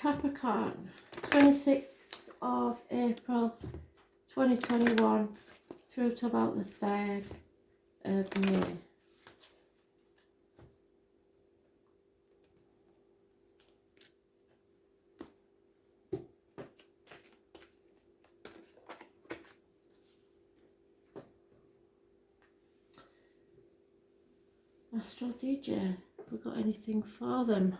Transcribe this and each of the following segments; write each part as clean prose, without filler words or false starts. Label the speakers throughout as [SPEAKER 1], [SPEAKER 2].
[SPEAKER 1] Capricorn, 26th of April 2021 through to about the 3rd of May. Astral DJ, have we got anything for them?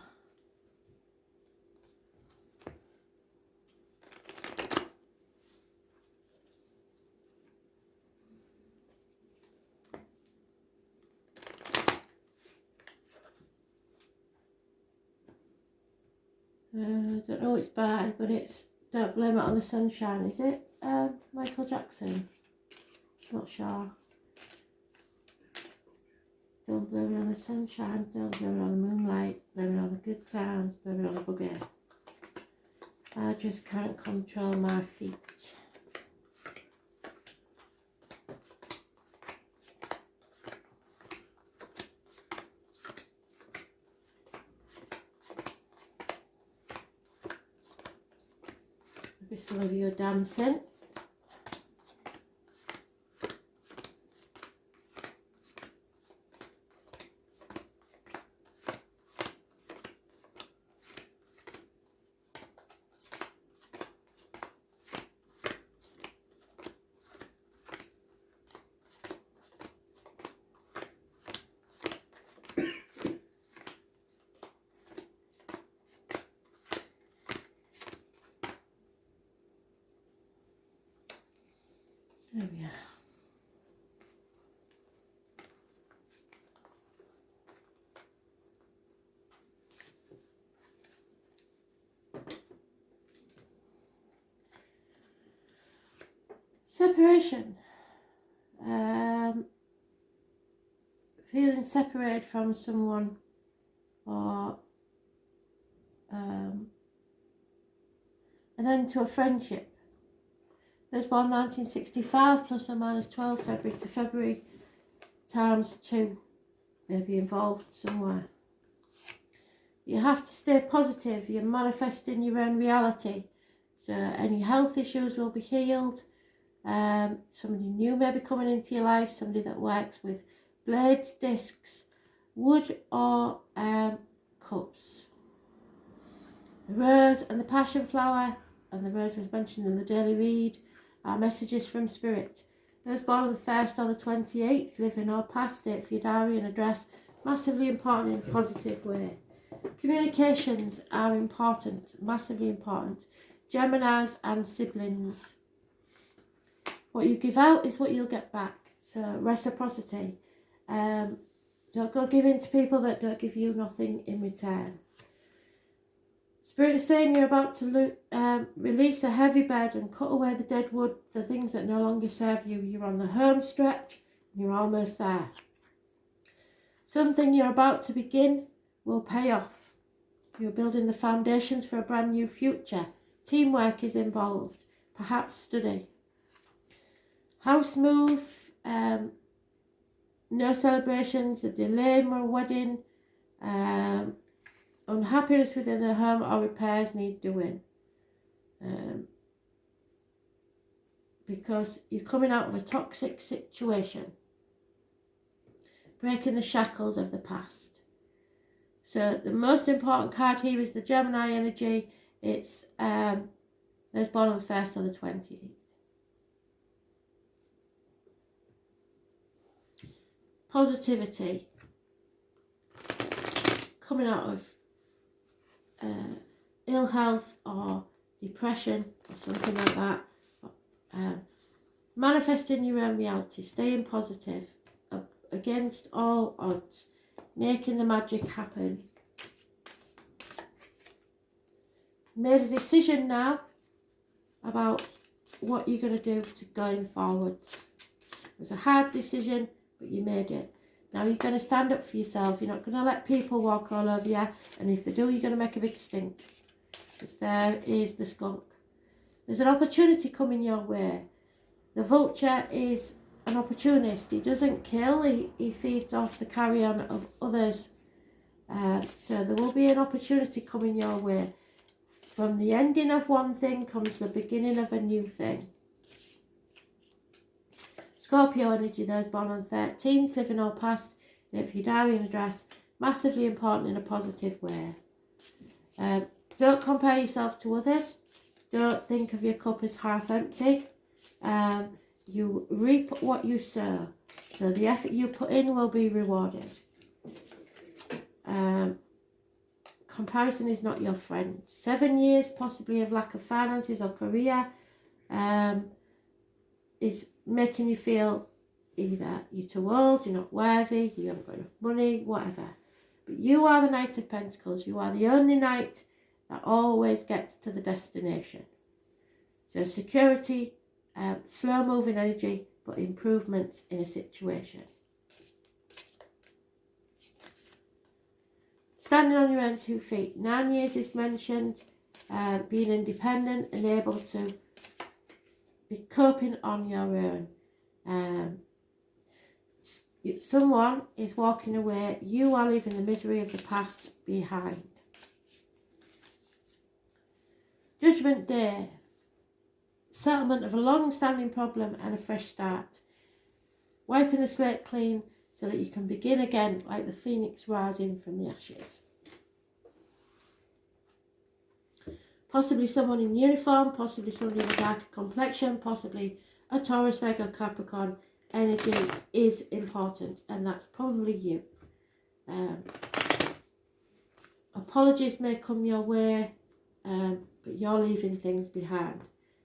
[SPEAKER 1] I don't know what it's by, but it's Don't Blame It on the Sunshine. Is it Michael Jackson? Not sure. Don't blame it on the sunshine, don't blame it on the moonlight, blame it on the good times, blame it on the boogie. I just can't control my feet. Maybe some of you are dancing. There we are. Separation. Feeling separated from someone, or an end to a friendship. Those born 1965 plus or minus 12 February to February times 2 may be involved somewhere. You have to stay positive. You're manifesting your own reality. So any health issues will be healed. Somebody new may be coming into your life. Somebody that works with blades, discs, wood or cups. The rose and the passion flower, and the rose was mentioned in the daily read, are messages from spirit. Those born on the 1st or the 28th, living or past date for your diary and address, massively important in a positive way. Communications are important, massively important. Geminis and siblings. What you give out is what you'll get back. So reciprocity. Don't go giving to people that don't give you nothing in return. Spirit is saying you're about to release a heavy bed and cut away the dead wood, the things that no longer serve you. You're on the home stretch and you're almost there. Something you're about to begin will pay off. You're building the foundations for a brand new future. Teamwork is involved, perhaps study. House move, no celebrations, a delay in a wedding, unhappiness within the home or repairs need doing. Because you're coming out of a toxic situation. Breaking the shackles of the past. So the most important card here is the Gemini energy. It's those born on the 1st or the 20th. Positivity. Coming out of ill health or depression or something like that. Manifesting your own reality. Staying positive against all odds. Making the magic happen. Made a decision now about what you're going to do to going forwards. It was a hard decision, but you made it. Now you're going to stand up for yourself. You're not going to let people walk all over you. And if they do, you're going to make a big stink. Because there is the skunk. There's an opportunity coming your way. The vulture is an opportunist. He doesn't kill. He feeds off the carrion of others. So there will be an opportunity coming your way. From the ending of one thing comes the beginning of a new thing. Scorpio energy, those born on 13th, living or past, date for your diary and address, massively important in a positive way. Don't compare yourself to others. Don't think of your cup as half empty. You reap what you sow. So the effort you put in will be rewarded. Comparison is not your friend. 7 years possibly of lack of finances or career is making you feel either you're too old, you're not worthy, you haven't got enough money, whatever. But you are the Knight of Pentacles. You are the only knight that always gets to the destination. So security, slow moving energy, but improvements in a situation. Standing on your own 2 feet. 9 years is mentioned. Being independent and able to be coping on your own. Someone is walking away. You are leaving the misery of the past behind. Judgment Day. Settlement of a long-standing problem and a fresh start. Wiping the slate clean so that you can begin again like the phoenix rising from the ashes. Possibly someone in uniform, possibly somebody with a darker complexion, possibly a Taurus, Virgo, Capricorn. Energy is important, and that's probably you. Apologies may come your way, but you're leaving things behind.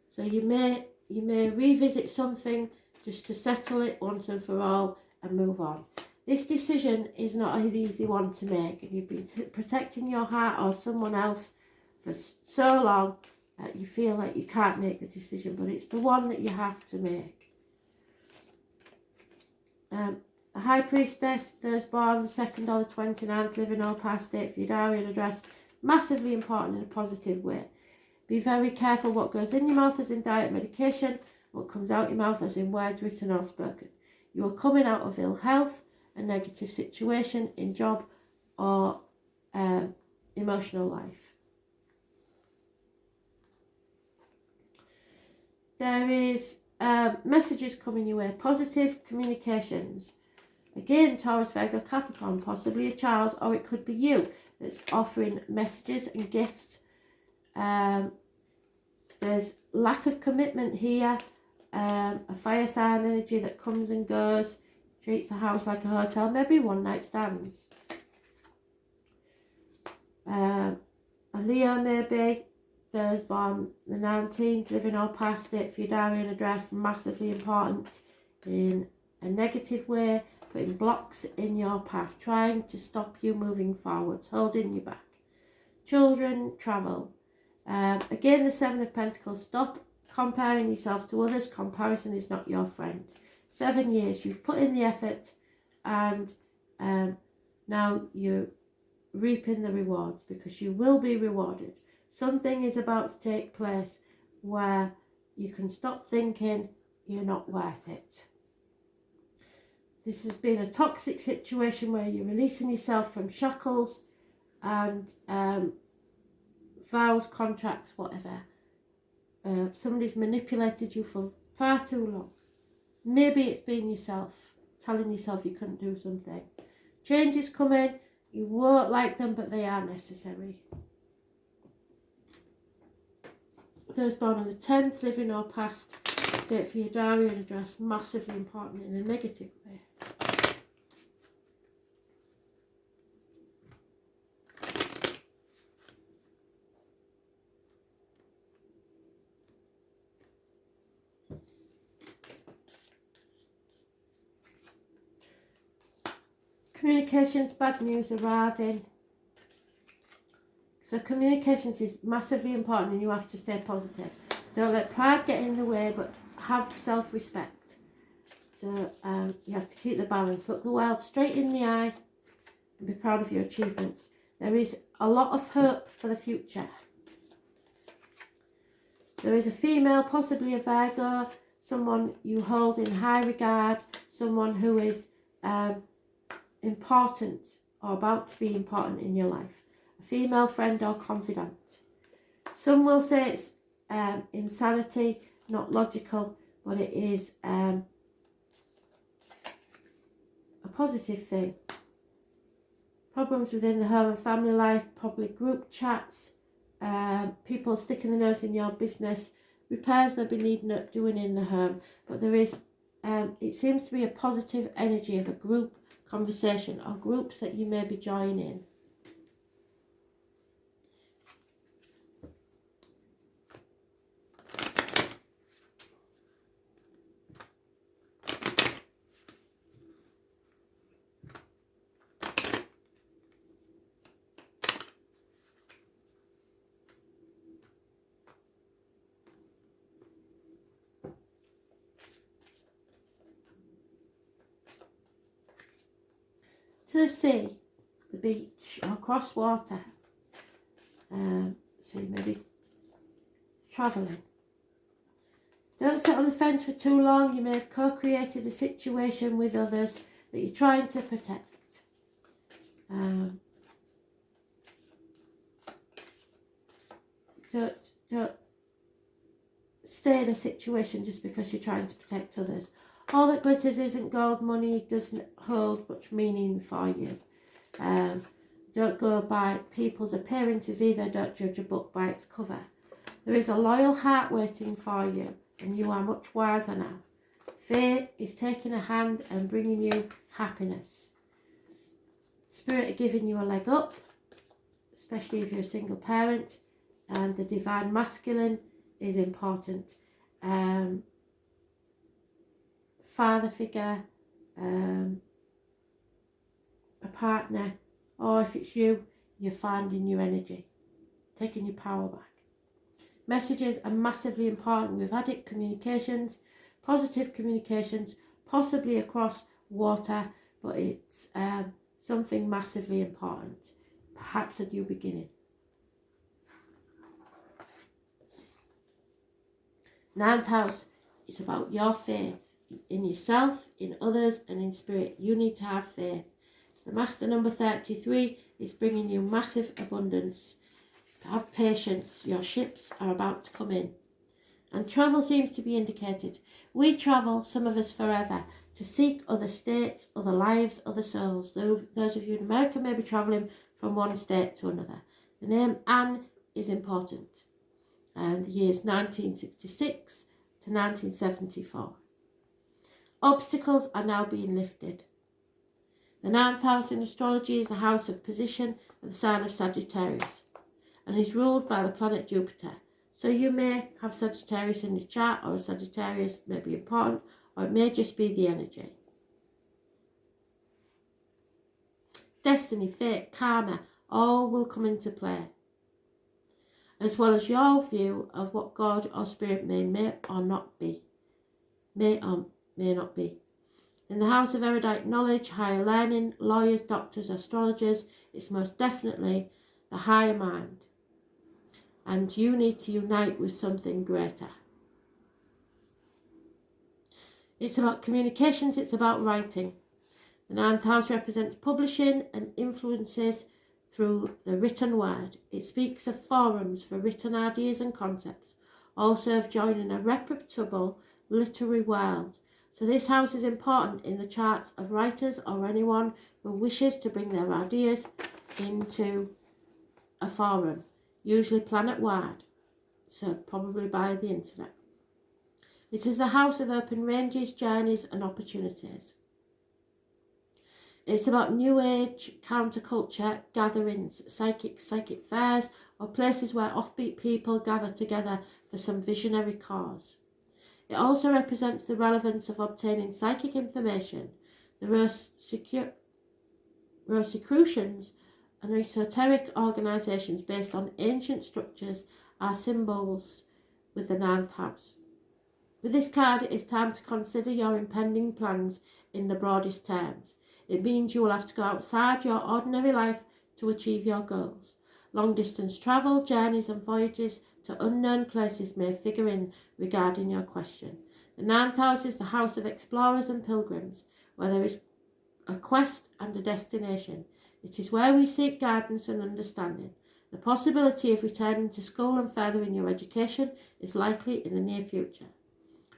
[SPEAKER 1] So you may revisit something just to settle it once and for all and move on. This decision is not an easy one to make, and you've been protecting your heart or someone else for so long that you feel like you can't make the decision, but it's the one that you have to make. The High Priestess, those born the 2nd or the 29th, living or past, date for your diary and address, massively important in a positive way. Be very careful what goes in your mouth as in diet medication, what comes out your mouth as in words written or spoken. You are coming out of ill health, a negative situation in job or emotional life. There is messages coming your way, positive communications. Again, Taurus, Virgo, Capricorn, possibly a child, or it could be you that's offering messages and gifts. There's lack of commitment here, a fire sign energy that comes and goes, treats the house like a hotel, maybe one night stands. A Leo maybe, those born the 19th, living or past, date for your diary and address, massively important in a negative way, putting blocks in your path, trying to stop you moving forwards, holding you back. Children, travel. Again, the 7 of Pentacles, stop comparing yourself to others. Comparison is not your friend. 7 years, you've put in the effort, and now you're reaping the rewards, because you will be rewarded. Something is about to take place where you can stop thinking you're not worth it. This has been a toxic situation where you're releasing yourself from shackles and vows, contracts, whatever. Somebody's manipulated you for far too long. Maybe it's been yourself, telling yourself you couldn't do something. Changes come in, you won't like them, but they are necessary. Those born on the 10th, living or past, date for your diary and address, massively important in a negative way. Communications, bad news arriving. So communications is massively important, and you have to stay positive. Don't let pride get in the way, but have self-respect. So you have to keep the balance. Look the world straight in the eye and be proud of your achievements. There is a lot of hope for the future. There is a female, possibly a Virgo, someone you hold in high regard, someone who is important or about to be important in your life. A female friend or confidant. Some will say it's insanity, not logical, but it is a positive thing. Problems within the home and family life, probably group chats, people sticking their nose in your business, repairs may be needing doing in the home, but there is, it seems to be a positive energy of a group conversation or groups that you may be joining. To the sea, the beach, or across water. So you may be travelling. Don't sit on the fence for too long. You may have co-created a situation with others that you're trying to protect. Don't stay in a situation just because you're trying to protect others. All that glitters isn't gold. Money doesn't hold much meaning for you. Don't go by people's appearances either. Don't judge a book by its cover. There is a loyal heart waiting for you, and you are much wiser now. Fate is taking a hand and bringing you happiness. Spirit are giving you a leg up, especially if you're a single parent, and the divine masculine is important. Father figure, a partner, or if it's you, you're finding your energy, taking your power back. Messages are massively important with adequate communications, positive communications, possibly across water, but it's something massively important, perhaps a new beginning. 9th house is about your faith in yourself, in others, and in spirit. You need to have faith. It's the master number 33. It's bringing you massive abundance. To have patience. Your ships are about to come in. And travel seems to be indicated. We travel, some of us forever, to seek other states, other lives, other souls. Those of you in America may be travelling from one state to another. The name Anne is important. And the years 1966 to 1974. Obstacles are now being lifted. The 9th house in astrology is the house of position of the sign of Sagittarius and is ruled by the planet Jupiter. So you may have Sagittarius in your chart, or a Sagittarius may be important, or it may just be the energy. Destiny, fate, karma, all will come into play, as well as your view of what God or Spirit may or not be. May or may not be. In the house of erudite knowledge, higher learning, lawyers, doctors, astrologers, it's most definitely the higher mind. And you need to unite with something greater. It's about communications, it's about writing. The 9th house represents publishing and influences through the written word. It speaks of forums for written ideas and concepts, also of joining a reputable literary world. So this house is important in the charts of writers or anyone who wishes to bring their ideas into a forum, usually planet-wide, so probably by the internet. It is the house of open ranges, journeys and opportunities. It's about new age, counterculture, gatherings, psychic fairs, or places where offbeat people gather together for some visionary cause. It also represents the relevance of obtaining psychic information. The Rosicrucians and esoteric organisations based on ancient structures are symbols with the 9th house. With this card, it is time to consider your impending plans in the broadest terms. It means you will have to go outside your ordinary life to achieve your goals. Long distance travel, journeys and voyages to unknown places may figure in regarding your question. The 9th house is the house of explorers and pilgrims, where there is a quest and a destination. It is where we seek guidance and understanding. The possibility of returning to school and furthering your education is likely in the near future.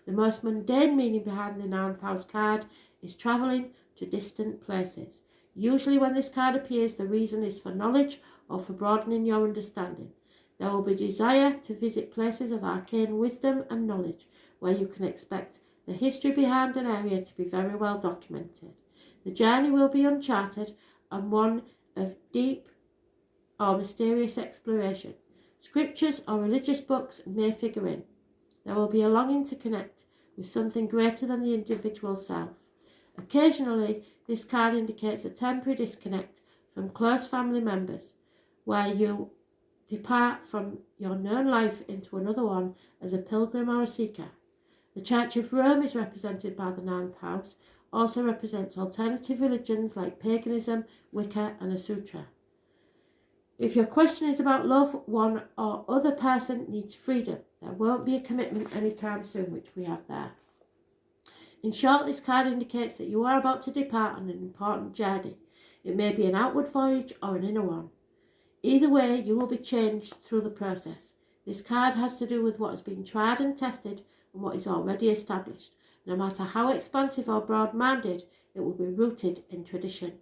[SPEAKER 1] The most mundane meaning behind the 9th house card is travelling to distant places. Usually when this card appears, the reason is for knowledge or for broadening your understanding. There will be desire to visit places of arcane wisdom and knowledge where you can expect the history behind an area to be very well documented. The journey will be uncharted and one of deep or mysterious exploration. Scriptures or religious books may figure in. There will be a longing to connect with something greater than the individual self. Occasionally, this card indicates a temporary disconnect from close family members, where you depart from your known life into another one as a pilgrim or a seeker. The Church of Rome is represented by the 9th house, also represents alternative religions like paganism, Wicca and a sutra. If your question is about love, one or other person needs freedom. There won't be a commitment anytime soon, which we have there. In short, this card indicates that you are about to depart on an important journey. It may be an outward voyage or an inner one. Either way, you will be changed through the process. This card has to do with what has been tried and tested and what is already established. No matter how expansive or broad-minded, it will be rooted in tradition.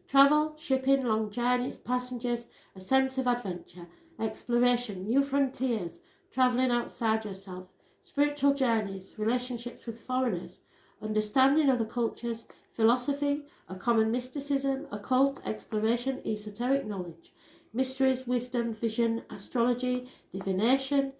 [SPEAKER 1] Travel, shipping, long journeys, passengers, a sense of adventure, exploration, new frontiers, travelling outside yourself, spiritual journeys, relationships with foreigners, understanding other cultures, philosophy, a common mysticism, occult, exploration, esoteric knowledge, mysteries, wisdom, vision, astrology, divination,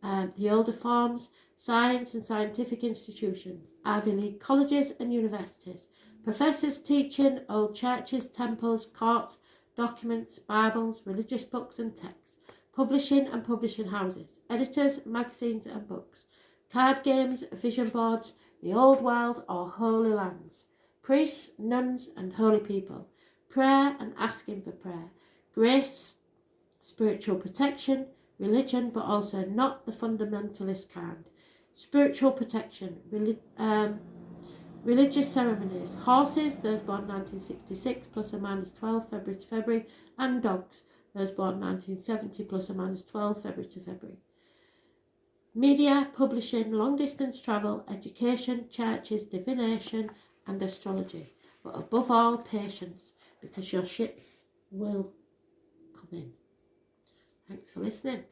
[SPEAKER 1] the older forms, science and scientific institutions, Ivy League colleges and universities, professors teaching, old churches, temples, courts, documents, Bibles, religious books and texts, publishing and publishing houses, editors, magazines and books, card games, vision boards, the old world or holy lands, priests, nuns and holy people, prayer and asking for prayer, grace, spiritual protection, religion but also not the fundamentalist kind, spiritual protection, religious ceremonies, horses, those born 1966 plus or minus 12 February to February, and dogs, those born 1970 plus or minus 12 February to February. Media, publishing, long distance travel, education, churches, divination and astrology. But above all, patience, because your ships will come in. Thanks for listening.